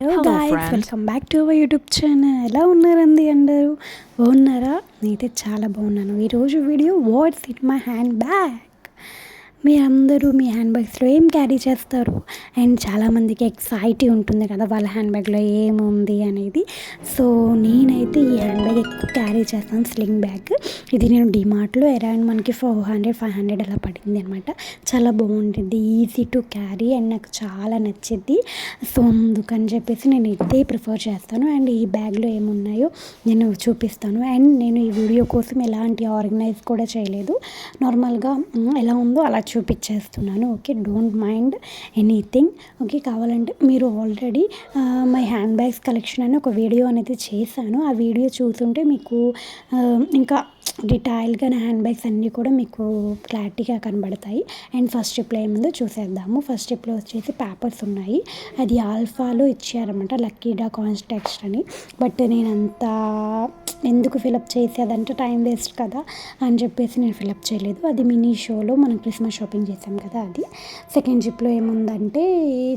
Hello Hello guys, friends. Welcome back to our YouTube channel. ఎలా ఉన్నారండి అందరూ? బాగున్నారా? నేనైతే చాలా బాగున్నాను. ఈరోజు video what's in my hand bag. మీరందరూ మీ హ్యాండ్ బ్యాగ్స్లో ఏం క్యారీ చేస్తారు? అండ్ చాలామందికి ఎక్సైటీ ఉంటుంది కదా వాళ్ళ హ్యాండ్ బ్యాగ్లో ఏముంది అనేది. సో నేనైతే ఈ హ్యాండ్ బ్యాగ్ ఎక్కువ క్యారీ చేస్తాను, స్లింగ్ బ్యాగ్. ఇది నేను డిమార్ట్లో అరౌండ్ మనకి 400-500 అలా పడింది అనమాట. చాలా బాగుంటుంది, ఈజీ టు క్యారీ అండ్ నాకు చాలా నచ్చింది. సో అందుకని చెప్పేసి నేను ఇదే ప్రిఫర్ చేస్తాను. అండ్ ఈ బ్యాగ్లో ఏమున్నాయో నేను చూపిస్తాను. అండ్ నేను ఈ వీడియో కోసం ఎలాంటి ఆర్గనైజ్ కూడా చేయలేదు, నార్మల్గా ఎలా ఉందో అలా చూపించేస్తున్నాను. Okay, don't mind anything. Okay, కావాలంటే మీరు already my hand bags collection అని ఒక వీడియో అనేది చేశాను. ఆ వీడియో చూస్తుంటే మీకు ఇంకా డీటెయిల్గా నా హ్యాండ్ బ్యాగ్స్ అన్నీ కూడా మీకు క్లారిటీగా కనబడతాయి. అండ్ ఫస్ట్ స్టెప్లో ఏముందో చూసేద్దాము. ఫస్ట్ స్టెప్లో వచ్చేసి పేపర్స్ ఉన్నాయి. అది ఆల్ఫాలో ఇచ్చారన్నమాట, లక్కీ డా కాన్స్టెక్స్ట్ అని. బట్ నేను అంతా ఎందుకు ఫిలప్ చేసేదంటే టైం వేస్ట్ కదా అని చెప్పేసి నేను ఫిలప్ చేయలేదు. అది మినీ షోలో మనం క్రిస్మస్ షాపింగ్ చేసాం కదా అది. సెకండ్ జిప్లో ఏముందంటే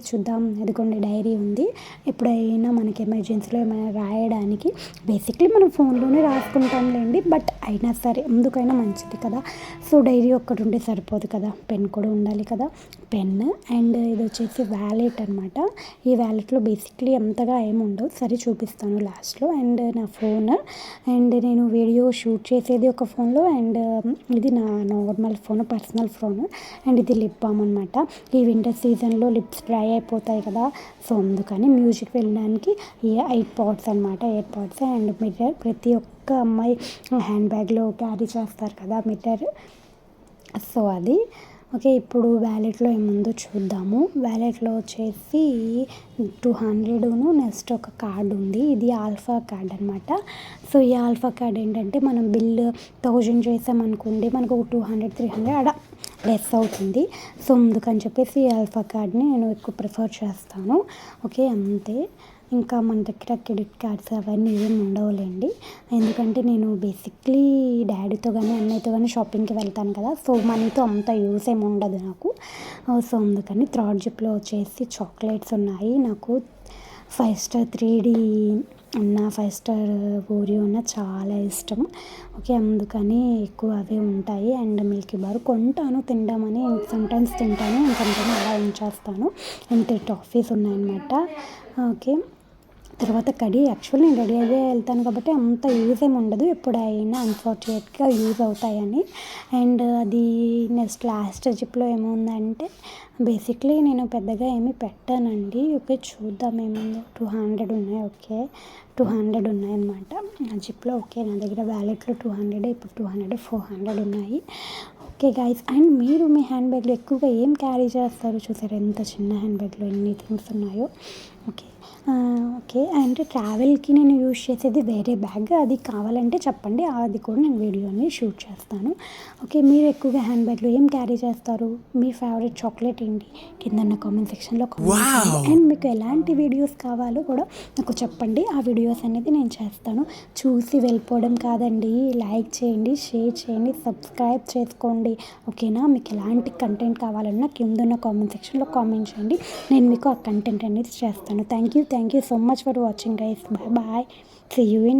చూద్దాం, అదిగోండి డైరీ ఉంది. ఎప్పుడైనా మనకి ఎమర్జెన్సీలో ఏమైనా రాయడానికి, బేసిక్లీ మనం ఫోన్లోనే రాసుకుంటాంలేండి, బట్ అయినా సరే ఎందుకైనా మంచిది కదా. సో డైరీ ఒక్కటి ఉంటే సరిపోదు కదా, పెన్ కూడా ఉండాలి కదా, పెన్. అండ్ ఇది వచ్చేసి వ్యాలెట్ అనమాట. ఈ వ్యాలెట్లో బేసిక్లీ అంతగా ఏమి ఉండవు, సరే చూపిస్తాను లాస్ట్లో. అండ్ నా ఫోన్, అండ్ నేను వీడియో షూట్ చేసేది ఒక ఫోన్లో, అండ్ ఇది నా normal phone, personal phone. And ఇది లిప్ బామ్ అనమాట. ఈ వింటర్ సీజన్లో లిప్స్ డ్రై అయిపోతాయి కదా, సో అందుకని మ్యూజిక్ వెళ్ళడానికి ఈ ఎయిర్ పాడ్స్ అనమాట, ఎయిర్ పాడ్స్. అండ్ మిర్రర్, ప్రతి ఒక్క అమ్మాయి హ్యాండ్ బ్యాగ్లో క్యారీ చేస్తారు కదా మిర్రర్, సో అది. ఓకే, ఇప్పుడు వ్యాలెట్లో ఏముందో చూద్దాము. వ్యాలెట్లో వచ్చేసి 200ను నెక్స్ట్ ఒక కార్డు ఉంది. ఇది ఆల్ఫా కార్డ్ అనమాట. సో ఈ ఆల్ఫా కార్డ్ ఏంటంటే మనం బిల్ 1000 చేసామనుకోండి, మనకు ఒక 200-300 అలా లెస్ అవుతుంది. సో అందుకని చెప్పేసి ఈ ఆల్ఫా కార్డ్ని నేను ఎక్కువ ప్రిఫర్ చేస్తాను. ఓకే, అంతే. ఇంకా మన దగ్గర క్రెడిట్ కార్డ్స్ అవన్నీ ఏమి ఉండవులేండి, ఎందుకంటే నేను బేసిక్లీ డాడీతో కానీ అన్నయ్యతో కానీ షాపింగ్కి వెళ్తాను కదా, సో మనీతో అంత యూస్ ఏమి ఉండదు నాకు. సో అందుకని థర్డ్ జిప్లో వచ్చేసి చాక్లెట్స్ ఉన్నాయి. నాకు 5 స్టార్ 3D ఉన్న 5 స్టార్ ఓరియో ఉన్న చాలా ఇష్టం. ఓకే, అందుకని ఎక్కువ అవే ఉంటాయి. అండ్ మిల్కీ బార్ కొంటాను తింటామని, సమ్టైమ్స్ తింటాను, సమ్టైమ్స్ అలా ఉంచేస్తాను. అండ్ టాఫీస్ ఉన్నాయన్నమాట. ఓకే, తర్వాత కడి, యాక్చువల్లీ నేను రెడీ అయ్యే వెళ్తాను కాబట్టి అంత యూజ్ ఏమి ఉండదు, ఎప్పుడైనా అన్ఫార్చునేట్గా యూజ్ అవుతాయని. అండ్ అది నెక్స్ట్ లాస్ట్ జిప్లో ఏముందంటే, బేసిక్లీ నేను పెద్దగా ఏమీ పెట్టానండి. ఓకే, చూద్దాం ఏముందో. 200 ఉన్నాయి. ఓకే, 200 ఉన్నాయన్నమాట ఆ జిప్లో. ఓకే, నా దగ్గర వ్యాలెట్లో 200, ఇప్పుడు 200, 400 ఉన్నాయి. ఓకే గైస్, అండ్ మీరు మీ హ్యాండ్ బ్యాగ్లో ఎక్కువగా ఏం క్యారీ చేస్తారు? చూసారు ఎంత చిన్న హ్యాండ్ బ్యాగ్లో ఎన్ని థింగ్స్ ఉన్నాయో. Okay, okay. అండ్ ట్రావెల్కి నేను యూజ్ చేసేది వేరే బ్యాగ్, అది కావాలంటే చెప్పండి, అది కూడా నేను వీడియోని షూట్ చేస్తాను. ఓకే, మీరు ఎక్కువగా హ్యాండ్ బ్యాగ్లో ఏం క్యారీ చేస్తారు? మీ ఫేవరెట్ చాక్లెట్ ఏంటి? కింద ఉన్న కామెంట్ సెక్షన్లో కామెంట్ చేయండి. అండ్ మీకు ఎలాంటి వీడియోస్ కావాలో కూడా నాకు చెప్పండి, ఆ వీడియోస్ అనేది నేను చేస్తాను. చూసి వెళ్ళిపోవడం కాదండి, లైక్ చేయండి, షేర్ చేయండి, సబ్స్క్రైబ్ చేసుకోండి. ఓకేనా? మీకు ఎలాంటి కంటెంట్ కావాలన్నా కింద ఉన్న కామెంట్ సెక్షన్లో కామెంట్ చేయండి, నేను మీకు ఆ కంటెంట్ అనేది చేస్తాను. Thank you so much for watching guys. Bye bye, see you in